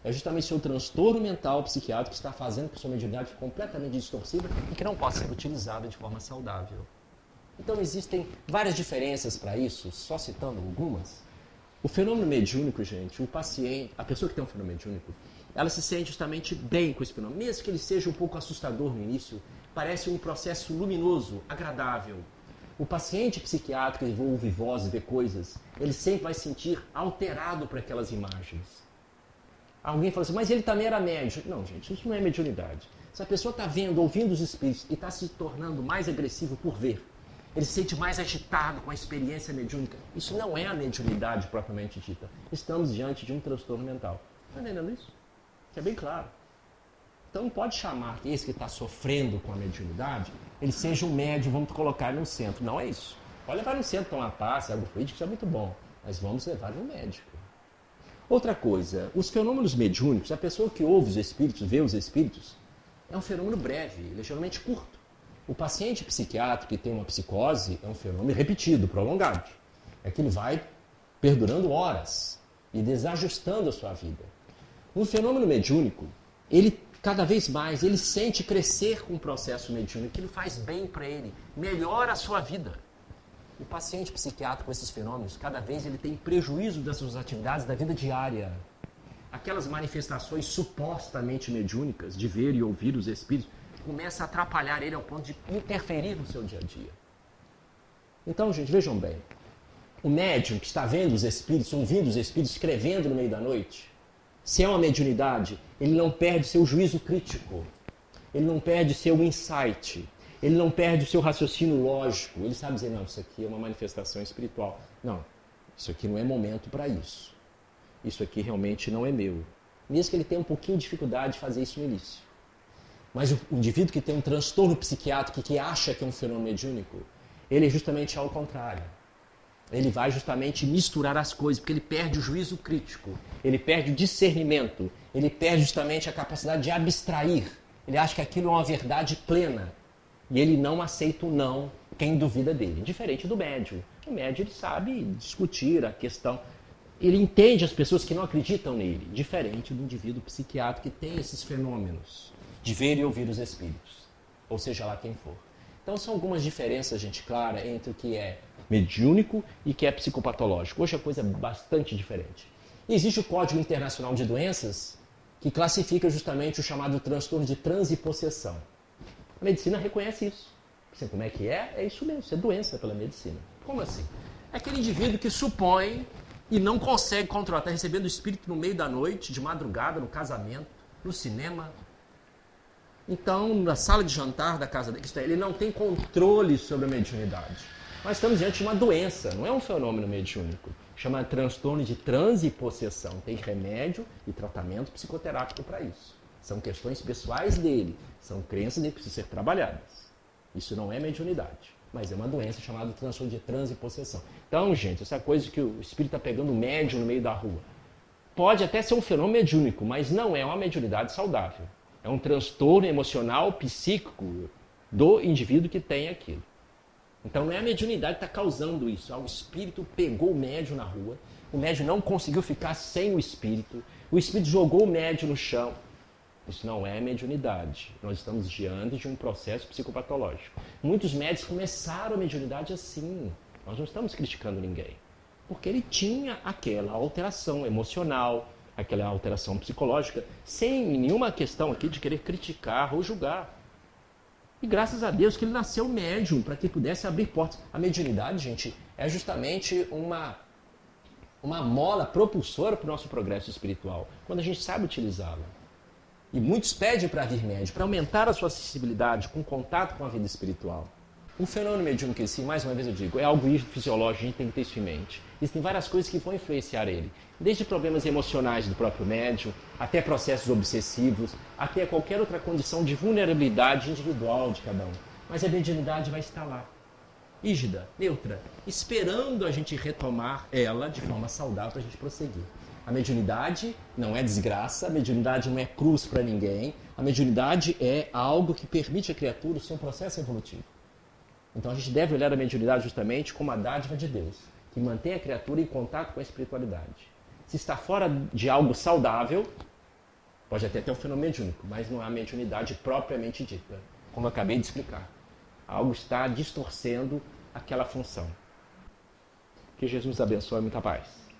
É justamente seu transtorno mental psiquiátrico que está fazendo que sua mediunidade fique completamente distorcida e que não possa ser utilizada de forma saudável. Então existem várias diferenças para isso, só citando algumas. O fenômeno mediúnico, gente, o paciente, a pessoa que tem um fenômeno mediúnico, ela se sente justamente bem com esse fenômeno, mesmo que ele seja um pouco assustador no início, parece um processo luminoso, agradável. O paciente psiquiátrico que ouve vozes, vê coisas, ele sempre vai se sentir alterado por aquelas imagens. Alguém fala assim, mas ele também era médium. Não, gente, isso não é mediunidade. Se a pessoa está vendo, ouvindo os espíritos e está se tornando mais agressivo por ver, ele se sente mais agitado com a experiência mediúnica, isso não é a mediunidade propriamente dita. Estamos diante de um transtorno mental. Está entendendo isso? Isso é bem claro. Então não pode chamar que esse que está sofrendo com a mediunidade, ele seja um médium, vamos colocar no centro. Não é isso. Pode levar no centro, tomar passe, água fluídica, isso é muito bom. Mas vamos levar no médico. Outra coisa, os fenômenos mediúnicos, a pessoa que ouve os espíritos, vê os espíritos, é um fenômeno breve, ligeiramente curto. O paciente psiquiátrico que tem uma psicose é um fenômeno repetido, prolongado. É que ele vai perdurando horas e desajustando a sua vida. No fenômeno mediúnico, ele cada vez mais ele sente crescer com o processo mediúnico, que ele faz bem para ele, melhora a sua vida. O paciente psiquiátrico com esses fenômenos, cada vez ele tem prejuízo das suas atividades da vida diária. Aquelas manifestações supostamente mediúnicas, de ver e ouvir os espíritos, começa a atrapalhar ele ao ponto de interferir no seu dia a dia. Então, gente, vejam bem. O médium que está vendo os espíritos, ouvindo os espíritos, escrevendo no meio da noite, se é uma mediunidade, ele não perde seu juízo crítico, ele não perde seu insight, ele não perde o seu raciocínio lógico, ele sabe dizer, não, isso aqui é uma manifestação espiritual. Não, isso aqui não é momento para isso. Isso aqui realmente não é meu. Mesmo que ele tenha um pouquinho de dificuldade de fazer isso no início. Mas o indivíduo que tem um transtorno psiquiátrico que acha que é um fenômeno mediúnico, ele é justamente ao contrário. Ele vai justamente misturar as coisas, porque ele perde o juízo crítico, ele perde o discernimento, ele perde justamente a capacidade de abstrair. Ele acha que aquilo é uma verdade plena. E ele não aceita o não, quem duvida dele. Diferente do médium. O médium ele sabe discutir a questão. Ele entende as pessoas que não acreditam nele. Diferente do indivíduo psiquiátrico que tem esses fenômenos de ver e ouvir os espíritos. Ou seja lá quem for. Então são algumas diferenças, gente, clara entre o que é mediúnico e o que é psicopatológico. Hoje a coisa é bastante diferente. E existe o Código Internacional de Doenças que classifica justamente o chamado transtorno de transe e possessão. A medicina reconhece isso. Assim, como é que é? É isso mesmo, isso é doença pela medicina. Como assim? É aquele indivíduo que supõe e não consegue controlar, está recebendo o espírito no meio da noite, de madrugada, no casamento, no cinema. Então, na sala de jantar da casa dele, ele não tem controle sobre a mediunidade. Nós estamos diante de uma doença, não é um fenômeno mediúnico. Chama transtorno de transe e possessão. Tem remédio e tratamento psicoterápico para isso. São questões pessoais dele, são crenças que precisam ser trabalhadas. Isso não é mediunidade, mas é uma doença chamada transtorno de transe e possessão. Então, gente, essa coisa que o espírito está pegando o médium no meio da rua, pode até ser um fenômeno mediúnico, mas não é uma mediunidade saudável. É um transtorno emocional, psíquico do indivíduo que tem aquilo. Então não é a mediunidade que está causando isso. O espírito pegou o médium na rua, o médium não conseguiu ficar sem o espírito jogou o médium no chão. Isso não é mediunidade. Nós estamos diante de um processo psicopatológico. Muitos médicos começaram a mediunidade assim. Nós não estamos criticando ninguém. Porque ele tinha aquela alteração emocional, aquela alteração psicológica, sem nenhuma questão aqui de querer criticar ou julgar. E graças a Deus que ele nasceu médium, para que pudesse abrir portas. A mediunidade, gente, é justamente uma mola propulsora para o nosso progresso espiritual, quando a gente sabe utilizá-la. E muitos pedem para vir médium, para aumentar a sua sensibilidade com contato com a vida espiritual. O fenômeno mediúnico em si, mais uma vez eu digo, é algo fisiológico, a gente tem que ter isso em mente. Existem várias coisas que vão influenciar ele. Desde problemas emocionais do próprio médium, até processos obsessivos, até qualquer outra condição de vulnerabilidade individual de cada um. Mas a mediunidade vai estar lá, rígida, neutra, esperando a gente retomar ela de forma saudável para a gente prosseguir. A mediunidade não é desgraça, a mediunidade não é cruz para ninguém, a mediunidade é algo que permite à criatura o seu processo evolutivo. Então a gente deve olhar a mediunidade justamente como a dádiva de Deus, que mantém a criatura em contato com a espiritualidade. Se está fora de algo saudável, pode até ter um fenômeno mediúnico, mas não é a mediunidade propriamente dita, como eu acabei de explicar. Algo está distorcendo aquela função. Que Jesus abençoe, muita paz.